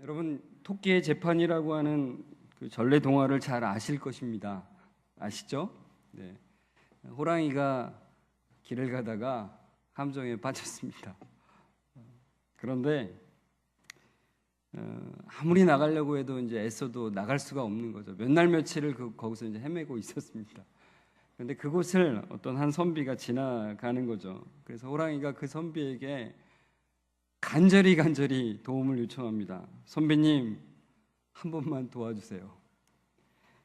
여러분, 토끼의 재판이라고 하는 그 전래 동화를 잘 아실 것입니다. 아시죠? 네. 호랑이가 길을 가다가 함정에 빠졌습니다. 그런데 아무리 나가려고 해도 이제 애써도 나갈 수가 없는 거죠. 몇 날 며칠을 거기서 이제 헤매고 있었습니다. 그런데 그곳을 어떤 한 선비가 지나가는 거죠. 그래서 호랑이가 그 선비에게 간절히 도움을 요청합니다. 선배님, 한 번만 도와주세요.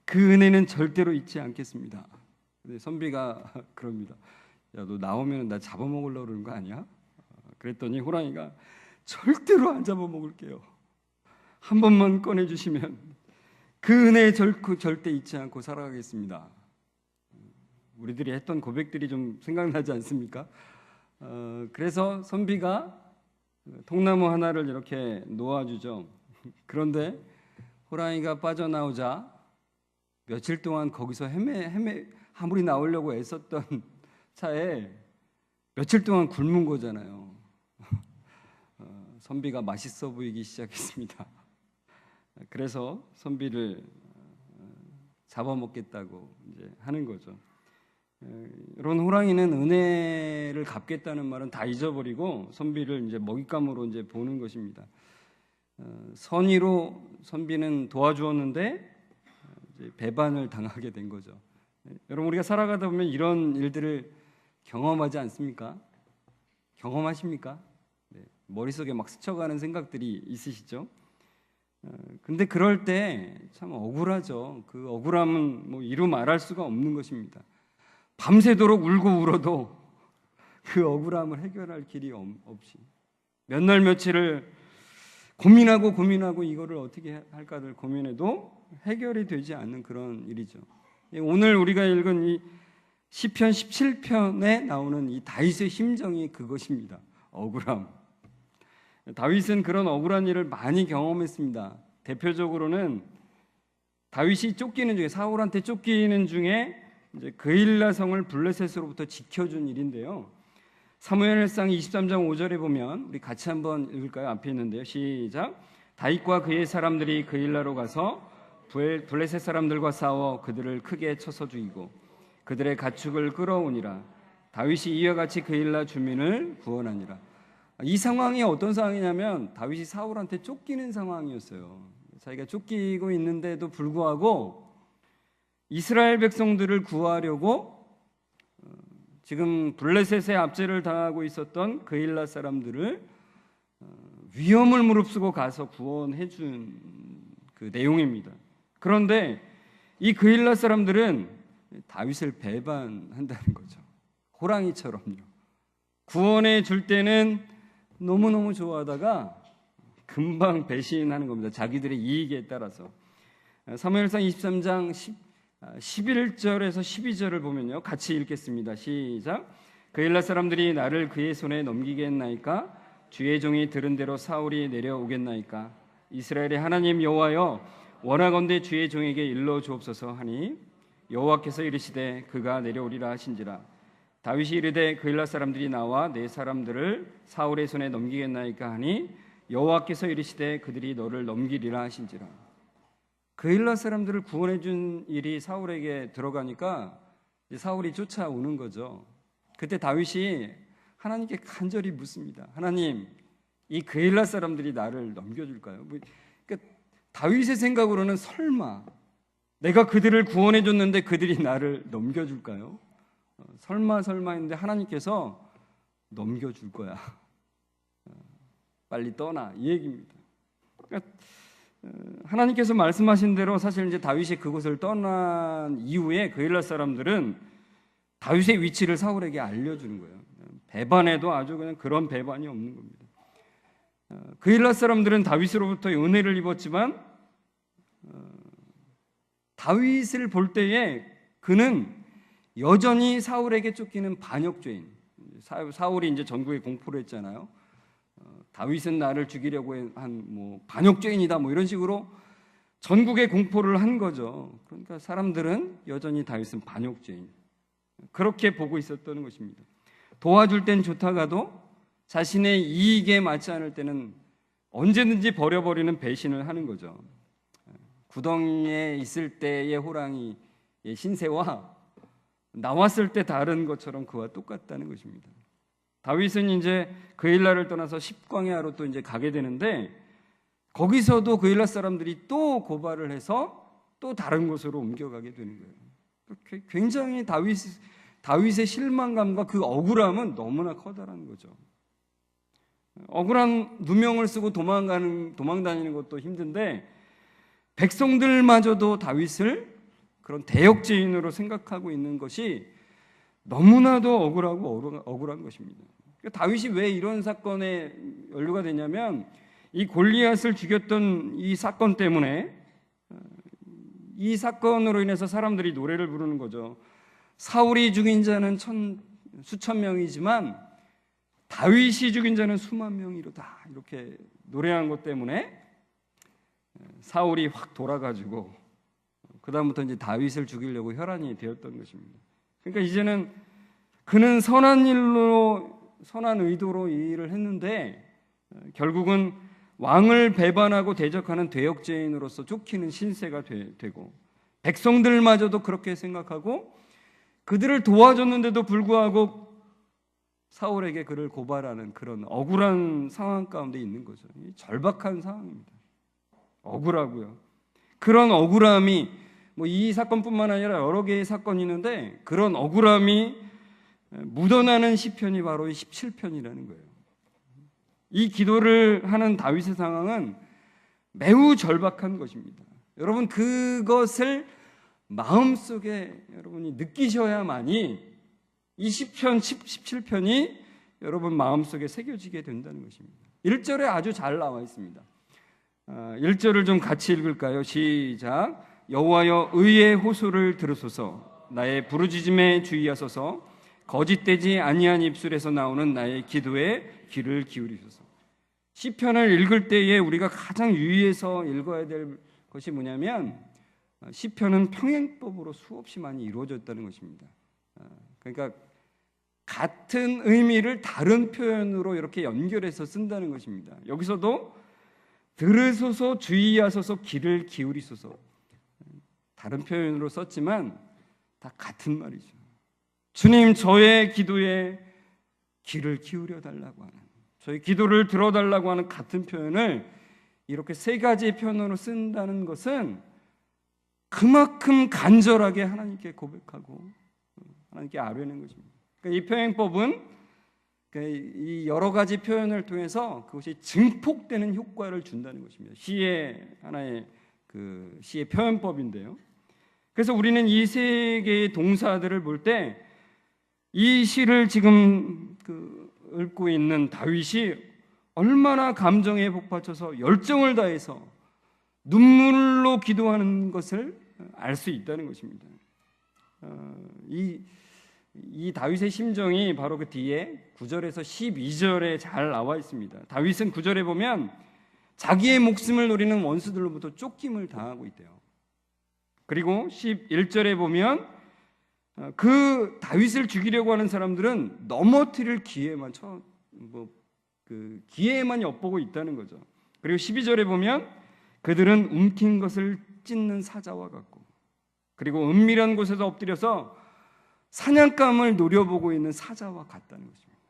그 은혜는 절대로 잊지 않겠습니다. 근데 선비가 그럽니다. 야, 너 나오면 나 잡아먹으려고 그러는 거 아니야? 그랬더니 호랑이가 절대로 안 잡아먹을게요. 한 번만 꺼내주시면 그 은혜 절대 잊지 않고 살아가겠습니다. 우리들이 했던 고백들이 좀 생각나지 않습니까? 그래서 선비가 통나무 하나를 이렇게 놓아주죠. 그런데 호랑이가 빠져나오자 며칠 동안 거기서 아무리 나오려고 애썼던 차에 며칠 동안 굶은 거잖아요. 선비가 맛있어 보이기 시작했습니다. 그래서 선비를 잡아먹겠다고 이제 하는 거죠. 이런 호랑이는 은혜를 갚겠다는 말은 다 잊어버리고 선비를 이제 먹잇감으로 이제 보는 것입니다. 선의로 선비는 도와주었는데 이제 배반을 당하게 된 거죠. 여러분, 우리가 살아가다 보면 이런 일들을 경험하지 않습니까? 경험하십니까? 네, 머릿속에 막 스쳐가는 생각들이 있으시죠? 근데 그럴 때 참 억울하죠. 그 억울함은 뭐 이루 말할 수가 없는 것입니다. 밤새도록 울고 울어도 그 억울함을 해결할 길이 없이 몇 날 며칠을 고민하고 이거를 어떻게 할까를 고민해도 해결이 되지 않는 그런 일이죠. 오늘 우리가 읽은 이 시편 17편에 나오는 이 다윗의 심정이 그것입니다. 억울함. 다윗은 그런 억울한 일을 많이 경험했습니다. 대표적으로는 다윗이 쫓기는 중에, 사울한테 쫓기는 중에 이제 그일라 성을 블레셋으로부터 지켜준 일인데요. 사무엘상 23장 5절에 보면 우리 같이 한번 읽을까요? 앞에 있는데요. 시작. 다윗과 그의 사람들이 그일라로 가서 블레셋 사람들과 싸워 그들을 크게 쳐서 죽이고 그들의 가축을 끌어오니라. 다윗이 이와 같이 그일라 주민을 구원하니라. 이 상황이 어떤 상황이냐면 다윗이 사울한테 쫓기는 상황이었어요. 자기가 쫓기고 있는데도 불구하고 이스라엘 백성들을 구하려고 지금 블레셋의 압제를 당하고 있었던 그일라 사람들을 위험을 무릅쓰고 가서 구원해 준 그 내용입니다. 그런데 이 그일라 사람들은 다윗을 배반한다는 거죠. 호랑이처럼요. 구원해 줄 때는 너무너무 좋아하다가 금방 배신하는 겁니다. 자기들의 이익에 따라서. 사무엘상 23장 11절에서 12절을 보면요, 같이 읽겠습니다. 시작. 그일라 사람들이 나를 그의 손에 넘기겠나이까? 주의 종이 들은 대로 사울이 내려오겠나이까? 이스라엘의 하나님 여호와여, 원하건대 주의 종에게 일러 주옵소서 하니 여호와께서 이르시되 그가 내려오리라 하신지라. 다윗이 이르되 그일라 사람들이 나와 내 사람들을 사울의 손에 넘기겠나이까 하니 여호와께서 이르시되 그들이 너를 넘기리라 하신지라. 그일라 사람들을 구원해 준 일이 사울에게 들어가니까 사울이 쫓아오는 거죠. 그때 다윗이 하나님께 간절히 묻습니다. 하나님, 이 그일라 사람들이 나를 넘겨줄까요? 그러니까 다윗의 생각으로는 설마 내가 그들을 구원해 줬는데 그들이 나를 넘겨줄까요? 설마 했는데 하나님께서 넘겨줄 거야. 빨리 떠나, 이 얘기입니다. 그러니까 하나님께서 말씀하신 대로 사실 이제 다윗이 그곳을 떠난 이후에 그일라 사람들은 다윗의 위치를 사울에게 알려주는 거예요. 배반해도 아주 그냥 그런 배반이 없는 겁니다. 그일라 사람들은 다윗으로부터 은혜를 입었지만 다윗을 볼 때에 그는 여전히 사울에게 쫓기는 반역죄인. 사울이 이제 전국에 공포를 했잖아요. 다윗은 나를 죽이려고 한 뭐 반역죄인이다 뭐 이런 식으로 전국에 공포를 한 거죠. 그러니까 사람들은 여전히 다윗은 반역죄인, 그렇게 보고 있었던 것입니다. 도와줄 땐 좋다가도 자신의 이익에 맞지 않을 때는 언제든지 버려버리는 배신을 하는 거죠. 구덩이에 있을 때의 호랑이의 신세와 나왔을 때 다른 것처럼 그와 똑같다는 것입니다. 다윗은 이제 그일라를 떠나서 십광야로 또 이제 가게 되는데 거기서도 그일라 사람들이 또 고발을 해서 또 다른 곳으로 옮겨가게 되는 거예요. 굉장히 다윗의 실망감과 그 억울함은 너무나 커다란 거죠. 억울한 누명을 쓰고 도망다니는 것도 힘든데 백성들마저도 다윗을 그런 대역죄인으로 생각하고 있는 것이 너무나도 억울한 것입니다. 다윗이 왜 이런 사건에 연루가 되냐면 이 골리앗을 죽였던 이 사건 때문에 이 사건으로 인해서 사람들이 노래를 부르는 거죠. 사울이 죽인 자는 수천 명이지만 다윗이 죽인 자는 수만 명이로다, 이렇게 노래한 것 때문에 사울이 확 돌아가지고 그 다음부터 이제 다윗을 죽이려고 혈안이 되었던 것입니다. 그러니까 이제는 그는 선한 의도로 이 일을 했는데 결국은 왕을 배반하고 대적하는 대역죄인으로서 쫓기는 신세가 되고 백성들마저도 그렇게 생각하고 그들을 도와줬는데도 불구하고 사울에게 그를 고발하는 그런 억울한 상황 가운데 있는 거죠. 절박한 상황입니다. 억울하고요. 그런 억울함이 이 사건뿐만 아니라 여러 개의 사건이 있는데 그런 억울함이 묻어나는 시편이 바로 이 17편이라는 거예요. 이 기도를 하는 다윗의 상황은 매우 절박한 것입니다. 여러분, 그것을 마음속에 여러분이 느끼셔야만이 이 시편 17편이 여러분 마음속에 새겨지게 된다는 것입니다. 1절에 아주 잘 나와 있습니다. 1절을 좀 같이 읽을까요? 시작. 여호와여, 의의 호소를 들으소서. 나의 부르짖음에 주의하소서. 거짓되지 아니한 입술에서 나오는 나의 기도에 귀를 기울이소서. 시편을 읽을 때에 우리가 가장 유의해서 읽어야 될 것이 뭐냐면 시편은 평행법으로 수없이 많이 이루어졌다는 것입니다. 그러니까 같은 의미를 다른 표현으로 이렇게 연결해서 쓴다는 것입니다. 여기서도 들으소서, 주의하소서, 귀를 기울이소서, 다른 표현으로 썼지만 다 같은 말이죠. 주님, 저의 기도에 귀를 기울여 달라고 하는, 저의 기도를 들어달라고 하는 같은 표현을 이렇게 세 가지 표현으로 쓴다는 것은 그만큼 간절하게 하나님께 고백하고 하나님께 아뢰는 것입니다. 그러니까 이 표현법은 이 여러 가지 표현을 통해서 그것이 증폭되는 효과를 준다는 것입니다. 시의 하나의 시의 표현법인데요. 그래서 우리는 이 세 개의 동사들을 볼 때 이 시를 지금 읽고 있는 다윗이 얼마나 감정에 복받쳐서 열정을 다해서 눈물로 기도하는 것을 알 수 있다는 것입니다. 이 다윗의 심정이 바로 그 뒤에 9절에서 12절에 잘 나와 있습니다. 다윗은 9절에 보면 자기의 목숨을 노리는 원수들로부터 쫓김을 당하고 있대요. 그리고 11절에 보면 그 다윗을 죽이려고 하는 사람들은 넘어뜨릴 기회만 기회만 엿보고 있다는 거죠. 그리고 12절에 보면 그들은 움킨 것을 찢는 사자와 같고, 그리고 은밀한 곳에서 엎드려서 사냥감을 노려보고 있는 사자와 같다는 것입니다.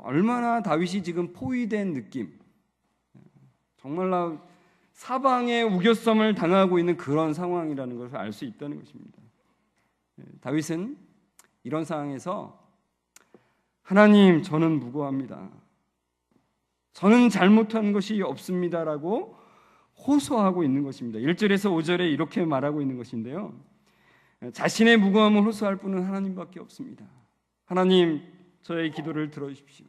얼마나 다윗이 지금 포위된 느낌, 정말로 사방에 우겨썸을 당하고 있는 그런 상황이라는 것을 알 수 있다는 것입니다. 다윗은 이런 상황에서 하나님, 저는 무고합니다. 저는 잘못한 것이 없습니다라고 호소하고 있는 것입니다. 1절에서 5절에 이렇게 말하고 있는 것인데요. 자신의 무고함을 호소할 분은 하나님밖에 없습니다. 하나님, 저의 기도를 들어주십시오.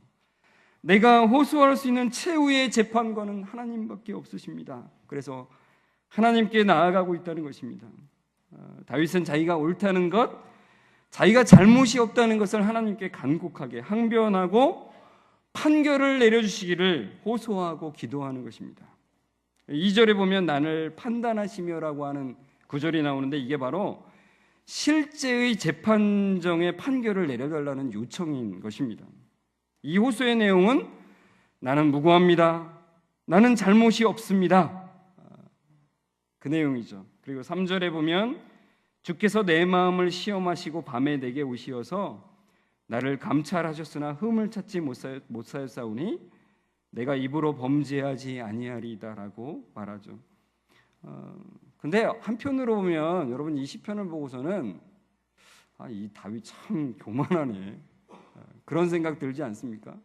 내가 호소할 수 있는 최후의 재판관은 하나님밖에 없으십니다. 그래서 하나님께 나아가고 있다는 것입니다. 다윗은 자기가 옳다는 것, 자기가 잘못이 없다는 것을 하나님께 간곡하게 항변하고 판결을 내려주시기를 호소하고 기도하는 것입니다. 2절에 보면 나를 판단하시며라고 하는 구절이 나오는데 이게 바로 실제의 재판정의 판결을 내려달라는 요청인 것입니다. 이 호소의 내용은 나는 무고합니다. 나는 잘못이 없습니다. 그 내용이죠. 그리고 3절에 보면 주께서 내 마음을 시험하시고 밤에 내게 오시어서 나를 감찰하셨으나 흠을 찾지 못하였사오니 내가 입으로 범죄하지 아니하리다라고 말하죠. 근데 한편으로 보면 여러분 이 시편을 보고서는 이 다윗 참 교만하네, 그런 생각 들지 않습니까?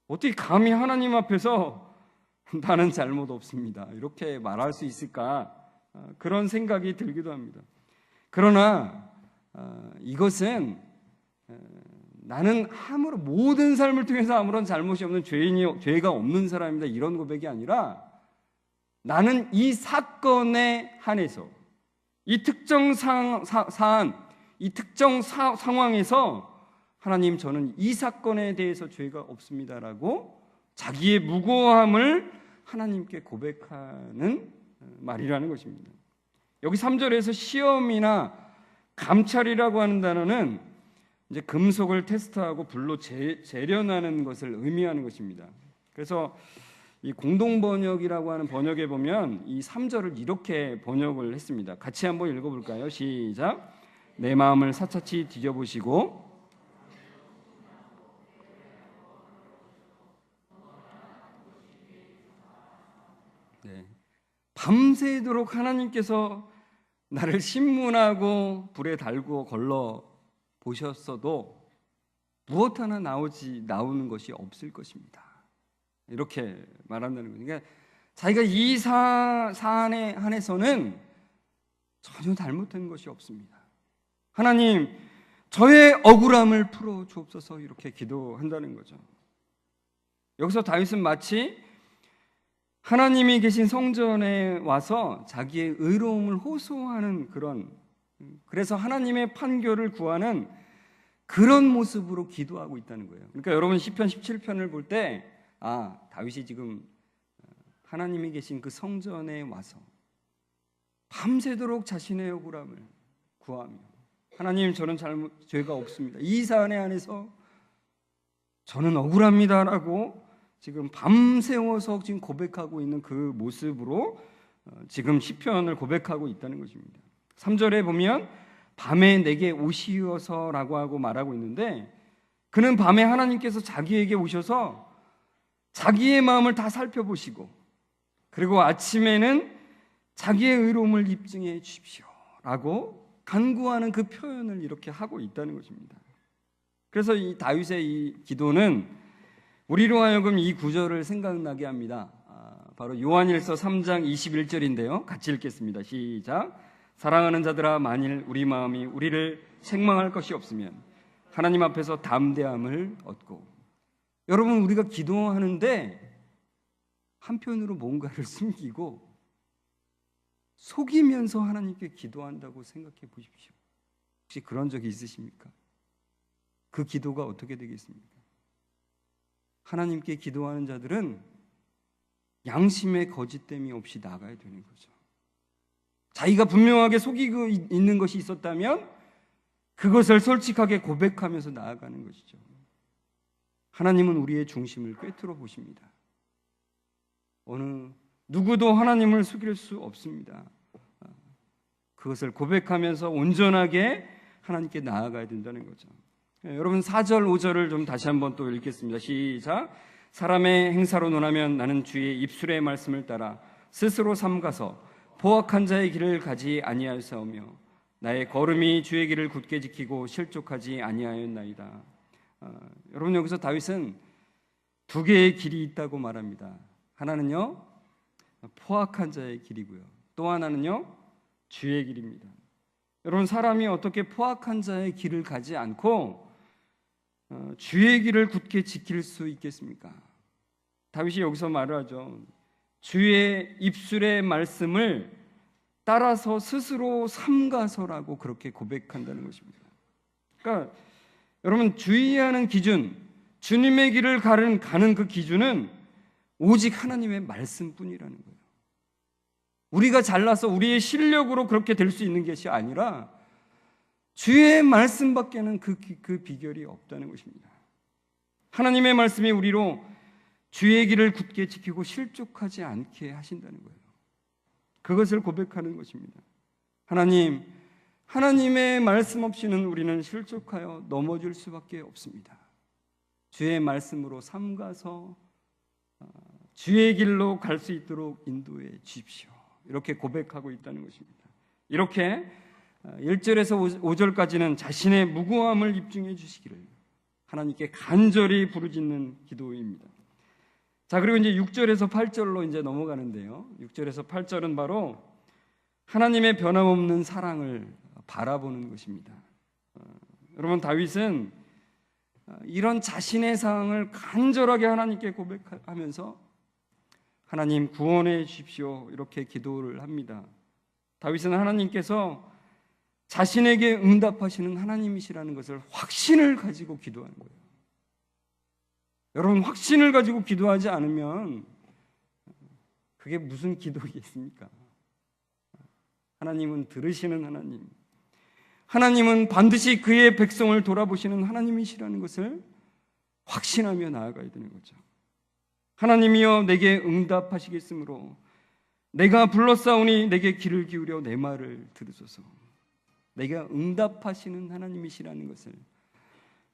어떻게 감히 하나님 앞에서 나는 잘못 없습니다 이렇게 말할 수 있을까? 그런 생각이 들기도 합니다. 그러나 이것은 나는 모든 삶을 통해서 아무런 잘못이 없는 죄가 없는 사람입니다 이런 고백이 아니라, 나는 이 사건에 한해서 이 특정 사안, 이 특정 상황에서 하나님 저는 이 사건에 대해서 죄가 없습니다라고 자기의 무고함을 하나님께 고백하는 말이라는 것입니다. 여기 3절에서 시험이나 감찰이라고 하는 단어는 이제 금속을 테스트하고 불로 재련하는 것을 의미하는 것입니다. 그래서 이 공동번역이라고 하는 번역에 보면 이 3절을 이렇게 번역을 했습니다. 같이 한번 읽어볼까요? 시작. 내 마음을 사차치 뒤져보시고 밤새도록 하나님께서 나를 신문하고 불에 달고 걸러 보셨어도 무엇 하나 나오는 것이 없을 것입니다 이렇게 말한다는 거예요. 그러니까 자기가 이 사안에 한해서는 전혀 잘못된 것이 없습니다. 하나님 저의 억울함을 풀어 주옵소서 이렇게 기도한다는 거죠. 여기서 다윗은 마치 하나님이 계신 성전에 와서 자기의 의로움을 호소하는 그래서 하나님의 판결을 구하는 그런 모습으로 기도하고 있다는 거예요. 그러니까 여러분 시편 17편을 볼 때 다윗이 지금 하나님이 계신 그 성전에 와서 밤새도록 자신의 억울함을 구하며 하나님 저는 죄가 없습니다. 이 사안에 한해서 저는 억울합니다라고 지금 밤새워서 지금 고백하고 있는 그 모습으로 지금 시편을 고백하고 있다는 것입니다. 3절에 보면 밤에 내게 오시어서라고 하고 말하고 있는데, 그는 밤에 하나님께서 자기에게 오셔서 자기의 마음을 다 살펴보시고 그리고 아침에는 자기의 의로움을 입증해 주십시오라고 간구하는 그 표현을 이렇게 하고 있다는 것입니다. 그래서 이 다윗의 이 기도는 우리로 하여금 이 구절을 생각나게 합니다. 바로 요한일서 3장 21절인데요. 같이 읽겠습니다. 시작. 사랑하는 자들아, 만일 우리 마음이 우리를 책망할 것이 없으면 하나님 앞에서 담대함을 얻고. 여러분, 우리가 기도하는데 한편으로 뭔가를 숨기고 속이면서 하나님께 기도한다고 생각해 보십시오. 혹시 그런 적이 있으십니까? 그 기도가 어떻게 되겠습니까? 하나님께 기도하는 자들은 양심의 거짓됨이 없이 나가야 되는 거죠. 자기가 분명하게 속이고 있는 것이 있었다면 그것을 솔직하게 고백하면서 나아가는 것이죠. 하나님은 우리의 중심을 꿰뚫어 보십니다. 어느 누구도 하나님을 속일 수 없습니다. 그것을 고백하면서 온전하게 하나님께 나아가야 된다는 거죠. 여러분 4절 5절을 좀 다시 한번 또 읽겠습니다. 시작. 사람의 행사로 논하면 나는 주의 입술의 말씀을 따라 스스로 삼가서 포악한 자의 길을 가지 아니하였사오며 나의 걸음이 주의 길을 굳게 지키고 실족하지 아니하였나이다. 여러분 여기서 다윗은 두 개의 길이 있다고 말합니다. 하나는요 포악한 자의 길이고요, 또 하나는요 주의 길입니다. 여러분 사람이 어떻게 포악한 자의 길을 가지 않고 주의 길을 굳게 지킬 수 있겠습니까? 다윗이 여기서 말을 하죠. 주의 입술의 말씀을 따라서 스스로 삼가서라고 그렇게 고백한다는 것입니다. 그러니까 여러분 주의하는 기준, 주님의 길을 가는 그 기준은 오직 하나님의 말씀뿐이라는 거예요. 우리가 잘나서 우리의 실력으로 그렇게 될 수 있는 것이 아니라 주의 말씀밖에는 그 비결이 없다는 것입니다. 하나님의 말씀이 우리로 주의 길을 굳게 지키고 실족하지 않게 하신다는 거예요. 그것을 고백하는 것입니다. 하나님, 하나님의 말씀 없이는 우리는 실족하여 넘어질 수밖에 없습니다. 주의 말씀으로 삼가서 주의 길로 갈 수 있도록 인도해 주십시오. 이렇게 고백하고 있다는 것입니다. 이렇게 1절에서 5절까지는 자신의 무고함을 입증해 주시기를 하나님께 간절히 부르짖는 기도입니다. 자, 그리고 이제 6절에서 8절로 이제 넘어가는데요. 6절에서 8절은 바로 하나님의 변함없는 사랑을 바라보는 것입니다. 여러분, 다윗은 이런 자신의 상황을 간절하게 하나님께 고백하면서 하나님 구원해 주십시오 이렇게 기도를 합니다. 다윗은 하나님께서 자신에게 응답하시는 하나님이시라는 것을 확신을 가지고 기도하는 거예요. 여러분, 확신을 가지고 기도하지 않으면 그게 무슨 기도겠습니까? 하나님은 들으시는 하나님, 하나님은 반드시 그의 백성을 돌아보시는 하나님이시라는 것을 확신하며 나아가야 되는 거죠. 하나님이여 내게 응답하시겠으므로 내가 불렀사오니 내게 귀를 기울여 내 말을 들으소서. 내가 응답하시는 하나님이시라는 것을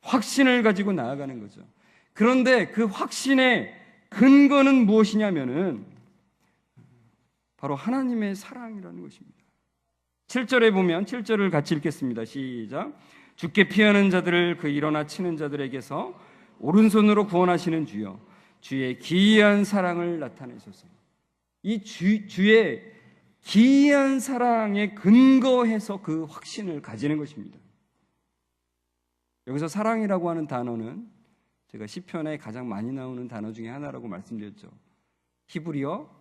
확신을 가지고 나아가는 거죠. 그런데 그 확신의 근거는 무엇이냐면은 바로 하나님의 사랑이라는 것입니다. 7절에 보면 7절을 같이 읽겠습니다. 시작. 주께 피하는 자들을 그 일어나 치는 자들에게서 오른손으로 구원하시는 주여 주의 기이한 사랑을 나타내소서. 이 주의 기이한 사랑에 근거해서 그 확신을 가지는 것입니다. 여기서 사랑이라고 하는 단어는 제가 시편에 가장 많이 나오는 단어 중에 하나라고 말씀드렸죠. 히브리어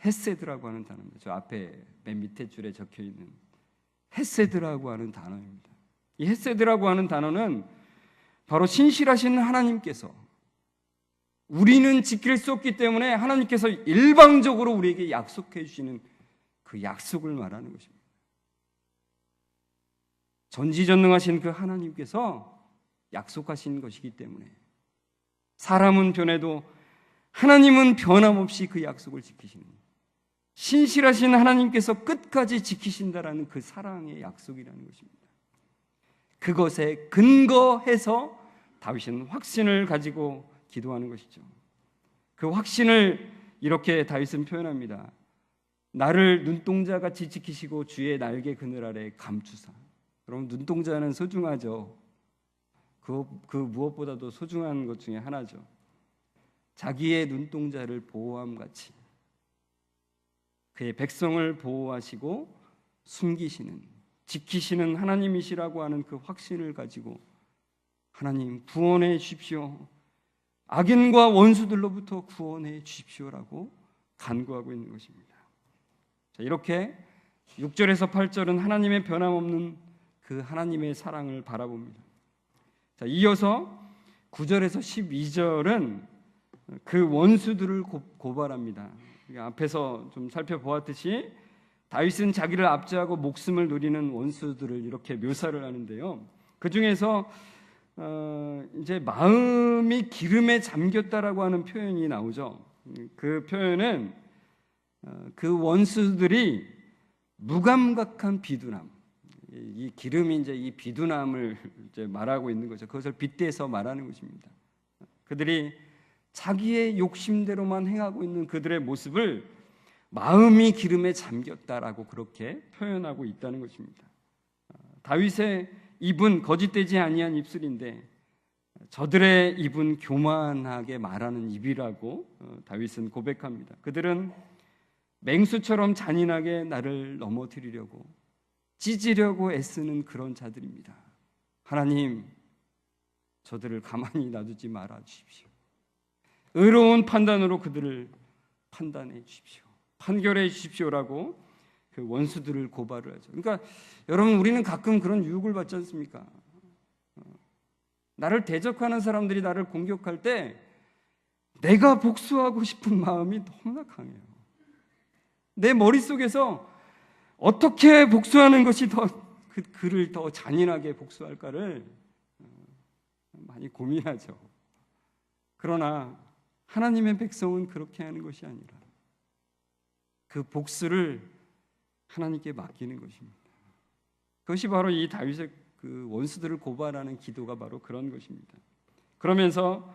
헤세드라고 하는 단어입니다. 저 앞에 맨 밑에 줄에 적혀 있는 헤세드라고 하는 단어입니다. 이 헤세드라고 하는 단어는 바로 신실하신 하나님께서 우리는 지킬 수 없기 때문에 하나님께서 일방적으로 우리에게 약속해 주시는 그 약속을 말하는 것입니다. 전지전능하신 그 하나님께서 약속하신 것이기 때문에 사람은 변해도 하나님은 변함없이 그 약속을 지키시는 신실하신 하나님께서 끝까지 지키신다라는 그 사랑의 약속이라는 것입니다. 그것에 근거해서 다윗은 확신을 가지고 기도하는 것이죠. 그 확신을 이렇게 다윗은 표현합니다. 나를 눈동자같이 지키시고 주의 날개 그늘 아래 감추사. 여러분, 눈동자는 소중하죠. 그 무엇보다도 소중한 것 중에 하나죠. 자기의 눈동자를 보호함같이 그의 백성을 보호하시고 숨기시는, 지키시는 하나님이시라고 하는 그 확신을 가지고 하나님 구원해 주십시오. 악인과 원수들로부터 구원해 주십시오라고 간구하고 있는 것입니다. 자, 이렇게 6절에서 8절은 하나님의 변함없는 그 하나님의 사랑을 바라봅니다. 자, 이어서 9절에서 12절은 그 원수들을 고발합니다. 앞에서 좀 살펴보았듯이 다윗은 자기를 압제하고 목숨을 노리는 원수들을 이렇게 묘사를 하는데요. 그 중에서 이제 마음이 기름에 잠겼다라고 하는 표현이 나오죠. 그 표현은 그 원수들이 무감각한 비둔함, 이 기름이 이제 이 비둔함을 이제 말하고 있는 거죠. 그것을 빗대서 말하는 것입니다. 그들이 자기의 욕심대로만 행하고 있는 그들의 모습을 마음이 기름에 잠겼다라고 그렇게 표현하고 있다는 것입니다. 다윗의 입은 거짓되지 아니한 입술인데 저들의 입은 교만하게 말하는 입이라고 다윗은 고백합니다. 그들은 맹수처럼 잔인하게 나를 넘어뜨리려고 찢으려고 애쓰는 그런 자들입니다. 하나님, 저들을 가만히 놔두지 말아 주십시오. 의로운 판단으로 그들을 판단해 주십시오. 판결해 주십시오라고 그 원수들을 고발을 하죠. 그러니까 여러분, 우리는 가끔 그런 유혹을 받지 않습니까? 나를 대적하는 사람들이 나를 공격할 때 내가 복수하고 싶은 마음이 너무나 강해요. 내 머릿속에서 어떻게 복수하는 것이 더 그를 더 잔인하게 복수할까를 많이 고민하죠. 그러나 하나님의 백성은 그렇게 하는 것이 아니라 그 복수를 하나님께 맡기는 것입니다. 그것이 바로 이 다윗의 그 원수들을 고발하는 기도가 바로 그런 것입니다. 그러면서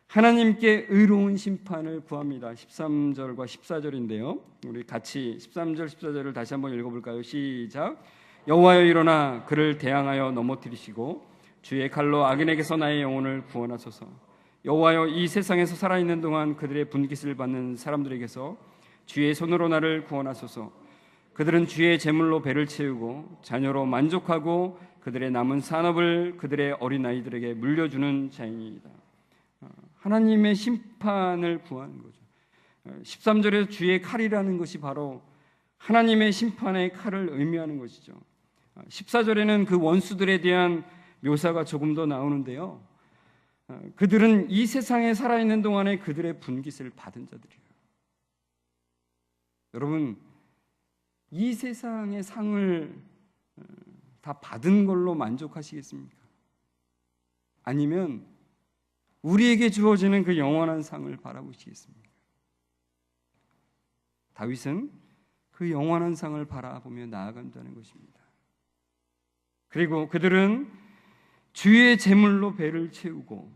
하나님께 의로운 심판을 구합니다. 13절과 14절인데요. 우리 같이 13절 14절을 다시 한번 읽어볼까요? 시작. 여호와여 일어나 그를 대항하여 넘어뜨리시고 주의 칼로 악인에게서 나의 영혼을 구원하소서. 여호와여 이 세상에서 살아있는 동안 그들의 분깃을 받는 사람들에게서 주의 손으로 나를 구원하소서. 그들은 주의 제물로 배를 채우고 자녀로 만족하고 그들의 남은 산업을 그들의 어린아이들에게 물려주는 자이니이다. 하나님의 심판을 구하는 거죠. 13절에서 주의 칼이라는 것이 바로 하나님의 심판의 칼을 의미하는 것이죠. 14절에는 그 원수들에 대한 묘사가 조금 더 나오는데요. 그들은 이 세상에 살아있는 동안에 그들의 분깃을 받은 자들이에요. 여러분, 이 세상의 상을 다 받은 걸로 만족하시겠습니까? 아니면 우리에게 주어지는 그 영원한 상을 바라보시겠습니까? 다윗은 그 영원한 상을 바라보며 나아간다는 것입니다. 그리고 그들은 주의 제물로 배를 채우고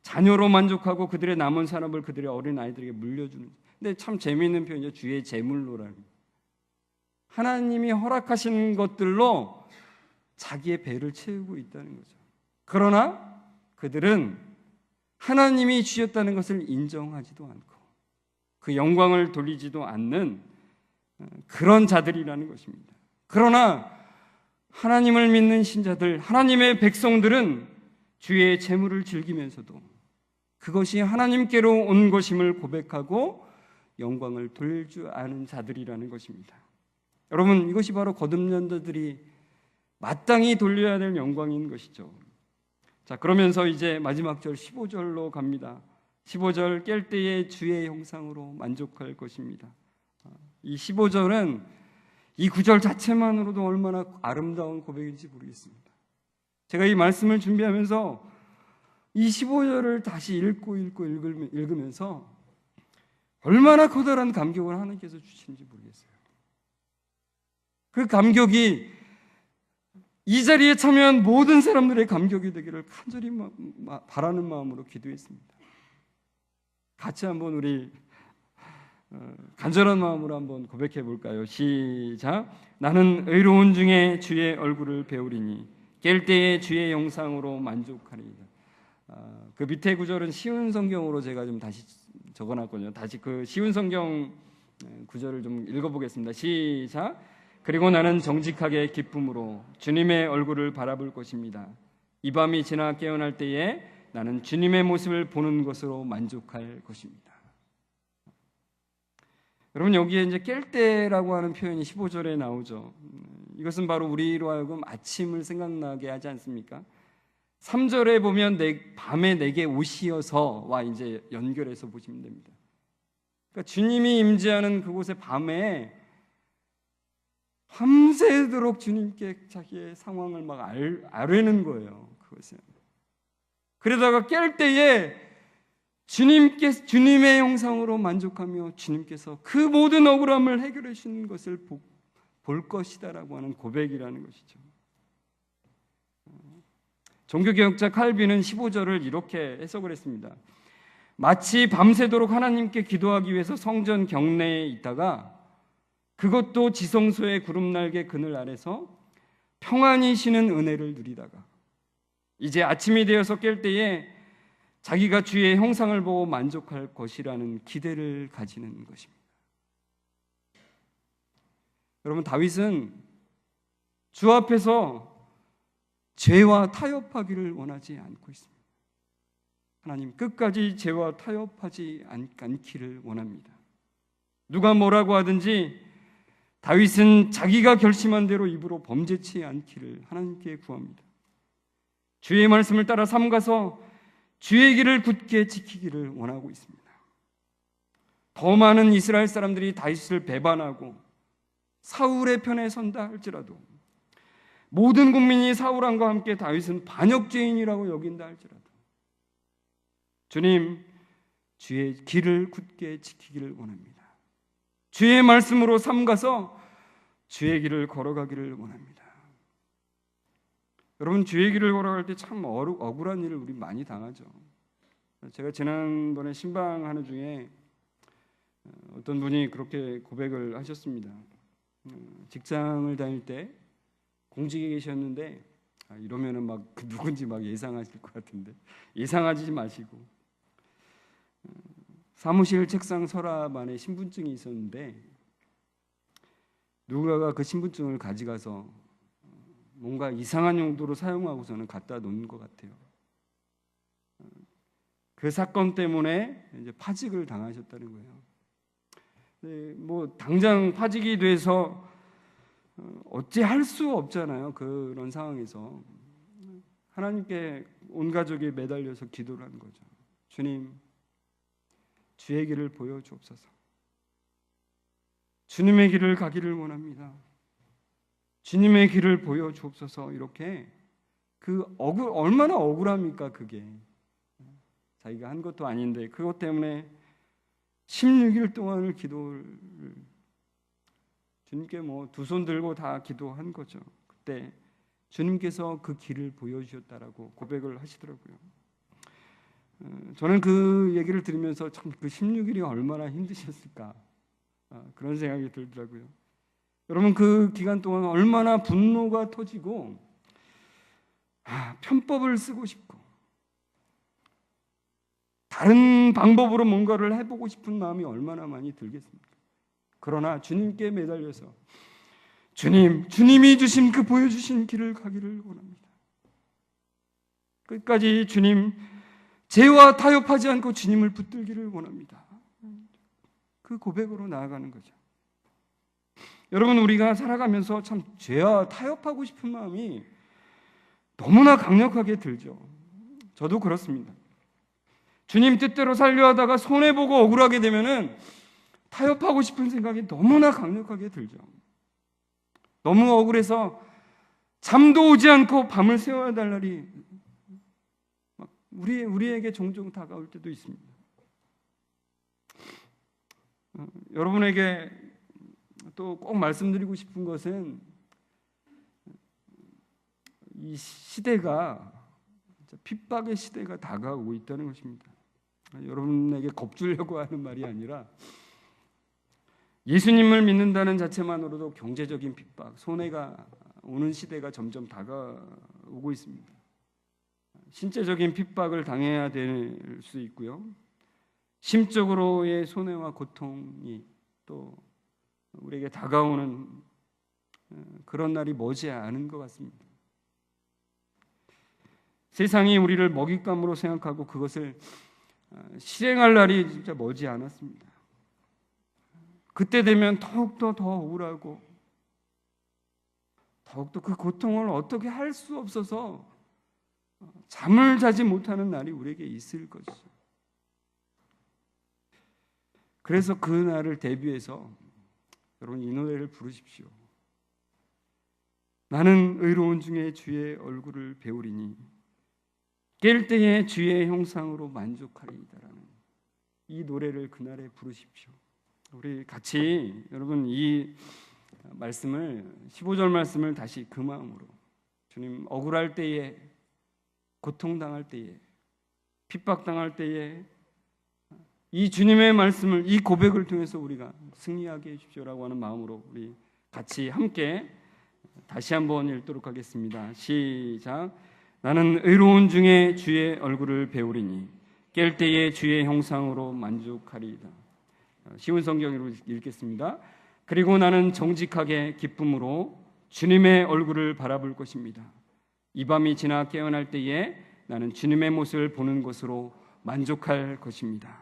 자녀로 만족하고 그들의 남은 산업을 그들의 어린 아이들에게 물려주는. 근데 참 재미있는 표현이죠. 주의 제물로라는. 하나님이 허락하신 것들로 자기의 배를 채우고 있다는 거죠. 그러나 그들은 하나님이 주셨다는 것을 인정하지도 않고 그 영광을 돌리지도 않는 그런 자들이라는 것입니다. 그러나 하나님을 믿는 신자들, 하나님의 백성들은 주의 재물을 즐기면서도 그것이 하나님께로 온 것임을 고백하고 영광을 돌릴 줄 아는 자들이라는 것입니다. 여러분, 이것이 바로 거듭난 자들이 마땅히 돌려야 될 영광인 것이죠. 자, 그러면서 이제 마지막 절 15절로 갑니다. 15절, 깰 때에 주의 형상으로 만족할 것입니다. 이 15절은 이 구절 자체만으로도 얼마나 아름다운 고백인지 모르겠습니다. 제가 이 말씀을 준비하면서 이 15절을 다시 읽으면서 얼마나 커다란 감격을 하나님께서 주시는지 모르겠어요. 그 감격이 이 자리에 참여한 모든 사람들의 감격이 되기를 간절히 바라는 마음으로 기도했습니다. 같이 한번 우리 간절한 마음으로 한번 고백해 볼까요? 시작. 나는 의로운 중에 주의 얼굴을 배우리니 깰 때에 주의 영상으로 만족하리이다. 그 밑에 구절은 쉬운 성경으로 제가 좀 다시 적어놨거든요. 다시 그 쉬운 성경 구절을 좀 읽어보겠습니다. 시작. 그리고 나는 정직하게 기쁨으로 주님의 얼굴을 바라볼 것입니다. 이 밤이 지나 깨어날 때에 나는 주님의 모습을 보는 것으로 만족할 것입니다. 여러분, 여기에 이제 깰 때라고 하는 표현이 15절에 나오죠. 이것은 바로 우리로 하여금 아침을 생각나게 하지 않습니까? 3절에 보면 밤에 내게 옷이어서와 이제 연결해서 보시면 됩니다. 그러니까 주님이 임재하는 그곳의 밤에 밤새도록 주님께 자기의 상황을 막 아뢰는 거예요. 그것은. 그러다가 깰 때에 주님의 형상으로 만족하며 주님께서 그 모든 억울함을 해결해 주시는 것을 볼 것이다라고 하는 고백이라는 것이죠. 종교개혁자 칼빈은 15절을 이렇게 해석을 했습니다. 마치 밤새도록 하나님께 기도하기 위해서 성전 경내에 있다가 그것도 지성소의 구름날개 그늘 아래서 평안히 쉬는 은혜를 누리다가 이제 아침이 되어서 깰 때에 자기가 주의 형상을 보고 만족할 것이라는 기대를 가지는 것입니다. 여러분, 다윗은 주 앞에서 죄와 타협하기를 원하지 않고 있습니다. 하나님, 끝까지 죄와 타협하지 않기를 원합니다. 누가 뭐라고 하든지 다윗은 자기가 결심한 대로 입으로 범죄치 않기를 하나님께 구합니다. 주의 말씀을 따라 삼가서 주의 길을 굳게 지키기를 원하고 있습니다. 더 많은 이스라엘 사람들이 다윗을 배반하고 사울의 편에 선다 할지라도, 모든 국민이 사울왕과 함께 다윗은 반역죄인이라고 여긴다 할지라도, 주님, 주의 길을 굳게 지키기를 원합니다. 주의 말씀으로 삼가서 주의 길을 걸어가기를 원합니다. 여러분, 주의 길을 걸어갈 때 참 억울한 일을 우리 많이 당하죠. 제가 지난번에 신방하는 중에 어떤 분이 그렇게 고백을 하셨습니다. 직장을 다닐 때 공직에 계셨는데 이러면은 막 누군지 막 예상하실 것 같은데 예상하지 마시고, 사무실 책상 서랍 안에 신분증이 있었는데 누군가가 그 신분증을 가져가서 뭔가 이상한 용도로 사용하고서는 갖다 놓은 것 같아요. 그 사건 때문에 이제 파직을 당하셨다는 거예요. 네, 뭐 당장 파직이 돼서 어찌 할 수 없잖아요. 그런 상황에서 하나님께 온 가족이 매달려서 기도를 하는 거죠. 주님, 주의 길을 보여주옵소서. 주님의 길을 가기를 원합니다. 주님의 길을 보여주옵소서. 이렇게 얼마나 억울합니까? 그게 자기가 한 것도 아닌데 그것 때문에 16일 동안을 기도를 주님께 뭐 두 손 들고 다 기도한 거죠. 그때 주님께서 그 길을 보여주셨다라고 고백을 하시더라고요. 저는 그 얘기를 들으면서 참 그 16일이 얼마나 힘드셨을까 그런 생각이 들더라고요. 여러분, 그 기간 동안 얼마나 분노가 터지고 편법을 쓰고 싶고 다른 방법으로 뭔가를 해보고 싶은 마음이 얼마나 많이 들겠습니까? 그러나 주님께 매달려서 주님이 주신 그 보여주신 길을 가기를 원합니다. 끝까지 주님, 죄와 타협하지 않고 주님을 붙들기를 원합니다. 그 고백으로 나아가는 거죠. 여러분, 우리가 살아가면서 참 죄와 타협하고 싶은 마음이 너무나 강력하게 들죠. 저도 그렇습니다. 주님 뜻대로 살려 하다가 손해보고 억울하게 되면은 타협하고 싶은 생각이 너무나 강력하게 들죠. 너무 억울해서 잠도 오지 않고 밤을 새워야 될 날이 우리에게 종종 다가올 때도 있습니다. 여러분에게 또 꼭 말씀드리고 싶은 것은 이 시대가 핍박의 시대가 다가오고 있다는 것입니다. 여러분에게 겁주려고 하는 말이 아니라 예수님을 믿는다는 자체만으로도 경제적인 핍박, 손해가 오는 시대가 점점 다가오고 있습니다. 신체적인 핍박을 당해야 될 수 있고요. 심적으로의 손해와 고통이 또 우리에게 다가오는 그런 날이 머지 않은 것 같습니다. 세상이 우리를 먹잇감으로 생각하고 그것을 실행할 날이 진짜 머지 않았습니다. 그때 되면 더욱더 더 억울하고 더욱더 그 고통을 어떻게 할 수 없어서 잠을 자지 못하는 날이 우리에게 있을 것이죠. 그래서 그 날을 대비해서 여러분, 이 노래를 부르십시오. 나는 의로운 중에 주의 얼굴을 배우리니 깰 때에 주의 형상으로 만족하리이다라는 이 노래를 그날에 부르십시오. 우리 같이 여러분 이 말씀을 15절 말씀을 다시 그 마음으로, 주님, 억울할 때에, 고통당할 때에, 핍박당할 때에 이 주님의 말씀을, 이 고백을 통해서 우리가 승리하게 해주십시오라고 하는 마음으로 우리 같이 함께 다시 한번 읽도록 하겠습니다. 시작. 나는 의로운 중에 주의 얼굴을 배우리니 깰 때에 주의 형상으로 만족하리이다. 쉬운 성경으로 읽겠습니다. 그리고 나는 정직하게 기쁨으로 주님의 얼굴을 바라볼 것입니다. 이 밤이 지나 깨어날 때에 나는 주님의 모습을 보는 것으로 만족할 것입니다.